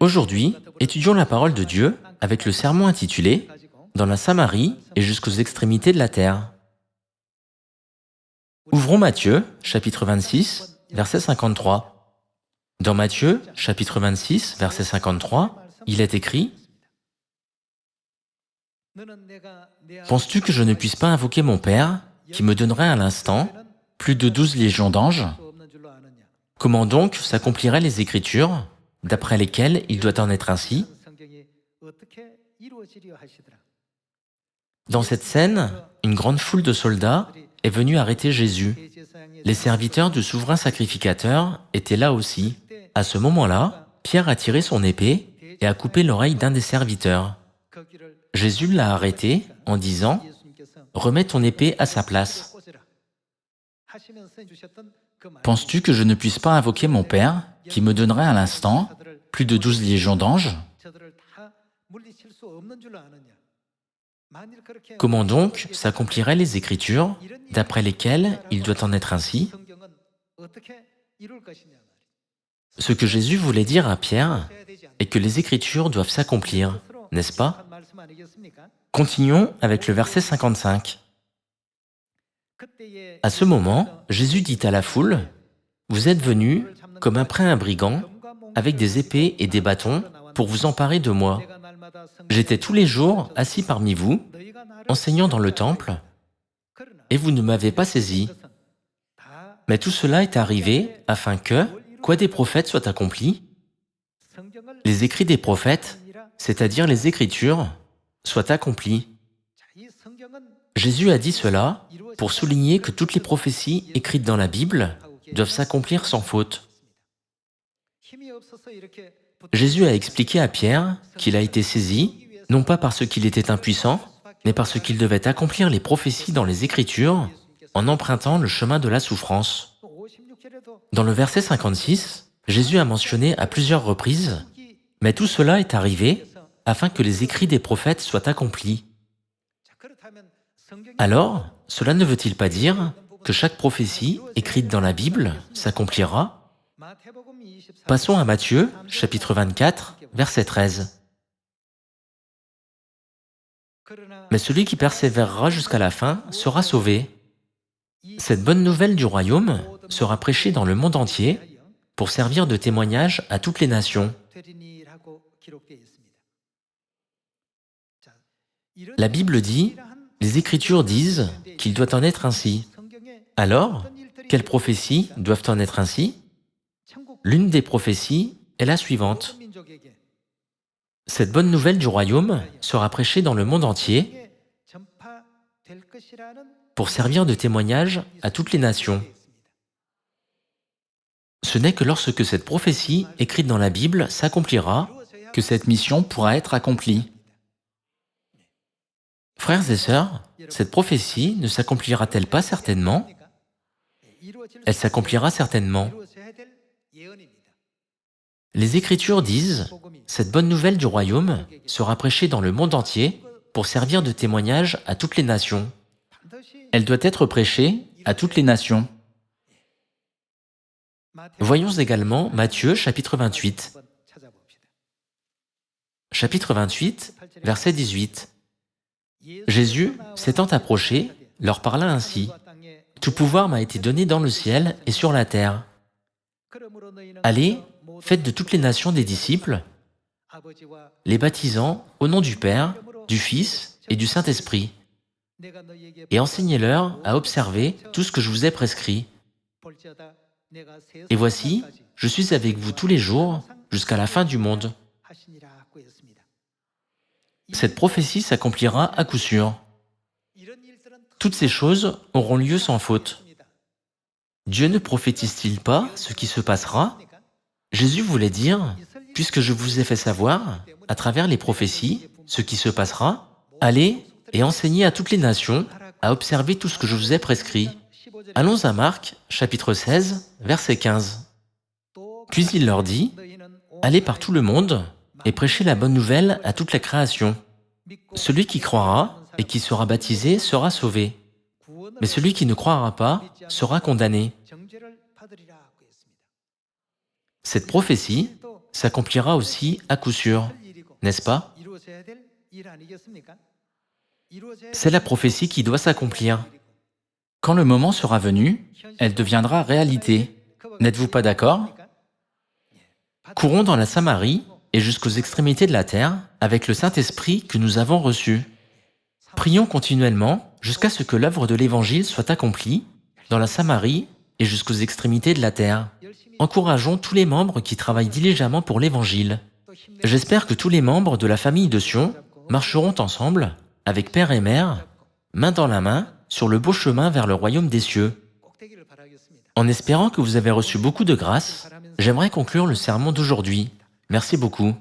Aujourd'hui, étudions la parole de Dieu avec le sermon intitulé « Dans la Samarie et jusqu'aux extrémités de la terre ». Ouvrons Matthieu, chapitre 26, verset 53. Dans Matthieu, chapitre 26, verset 53, il est écrit « Penses-tu que je ne puisse pas invoquer mon Père, qui me donnerait à l'instant plus de 12 légions d'anges? Comment donc s'accompliraient les Écritures, d'après lesquelles il doit en être ainsi ?» Dans cette scène, une grande foule de soldats est venue arrêter Jésus. Les serviteurs du souverain sacrificateur étaient là aussi. À ce moment-là, Pierre a tiré son épée et a coupé l'oreille d'un des serviteurs. Jésus l'a arrêté en disant « Remets ton épée à sa place. Penses-tu que je ne puisse pas invoquer mon Père, qui me donnerait à l'instant plus de 12 légions d'anges? Comment donc s'accompliraient les Écritures, d'après lesquelles il doit en être ainsi ?» Ce que Jésus voulait dire à Pierre est que les Écritures doivent s'accomplir, n'est-ce pas? Continuons avec le verset 55. À ce moment, Jésus dit à la foule, « Vous êtes venus, comme après un brigand, avec des épées et des bâtons, pour vous emparer de moi. J'étais tous les jours assis parmi vous, enseignant dans le temple, et vous ne m'avez pas saisi. Mais tout cela est arrivé afin que, quoi des prophètes soit accompli, les écrits des prophètes, c'est-à-dire les Écritures, soient accomplis. » Jésus a dit cela pour souligner que toutes les prophéties écrites dans la Bible doivent s'accomplir sans faute. Jésus a expliqué à Pierre qu'il a été saisi, non pas parce qu'il était impuissant, mais parce qu'il devait accomplir les prophéties dans les Écritures en empruntant le chemin de la souffrance. Dans le verset 56, Jésus a mentionné à plusieurs reprises « Mais tout cela est arrivé afin que les écrits des prophètes soient accomplis. » Alors, cela ne veut-il pas dire que chaque prophétie écrite dans la Bible s'accomplira? Passons à Matthieu, chapitre 24, verset 13. « Mais celui qui persévérera jusqu'à la fin sera sauvé. Cette bonne nouvelle du royaume sera prêchée dans le monde entier pour servir de témoignage à toutes les nations. » La Bible dit, les Écritures disent qu'il doit en être ainsi. Alors, quelles prophéties doivent en être ainsi? L'une des prophéties est la suivante. Cette bonne nouvelle du royaume sera prêchée dans le monde entier pour servir de témoignage à toutes les nations. Ce n'est que lorsque cette prophétie écrite dans la Bible s'accomplira que cette mission pourra être accomplie. Frères et sœurs, cette prophétie ne s'accomplira-t-elle pas certainement? Elle s'accomplira certainement. Les Écritures disent « Cette bonne nouvelle du royaume sera prêchée dans le monde entier pour servir de témoignage à toutes les nations. » Elle doit être prêchée à toutes les nations. Voyons également Matthieu, chapitre 28. Chapitre 28, verset 18. Jésus, s'étant approché, leur parla ainsi. « Tout pouvoir m'a été donné dans le ciel et sur la terre. Allez, faites de toutes les nations des disciples, les baptisant au nom du Père, du Fils et du Saint-Esprit, et enseignez-leur à observer tout ce que je vous ai prescrit. Et voici, je suis avec vous tous les jours jusqu'à la fin du monde. » Cette prophétie s'accomplira à coup sûr. Toutes ces choses auront lieu sans faute. Dieu ne prophétise-t-il pas ce qui se passera? Jésus voulait dire, puisque je vous ai fait savoir, à travers les prophéties, ce qui se passera, allez et enseignez à toutes les nations à observer tout ce que je vous ai prescrit. Allons à Marc, chapitre 16, verset 15. Puis il leur dit, allez par tout le monde et prêchez la bonne nouvelle à toute la création. Celui qui croira et qui sera baptisé sera sauvé, mais celui qui ne croira pas sera condamné. Cette prophétie s'accomplira aussi à coup sûr, n'est-ce pas? C'est la prophétie qui doit s'accomplir. Quand le moment sera venu, elle deviendra réalité. N'êtes-vous pas d'accord? Courons dans la Samarie et jusqu'aux extrémités de la terre avec le Saint-Esprit que nous avons reçu. Prions continuellement jusqu'à ce que l'œuvre de l'Évangile soit accomplie dans la Samarie et jusqu'aux extrémités de la terre. Encourageons tous les membres qui travaillent diligemment pour l'Évangile. J'espère que tous les membres de la famille de Sion marcheront ensemble, avec père et mère, main dans la main, sur le beau chemin vers le royaume des cieux. En espérant que vous avez reçu beaucoup de grâce, j'aimerais conclure le sermon d'aujourd'hui. Merci beaucoup.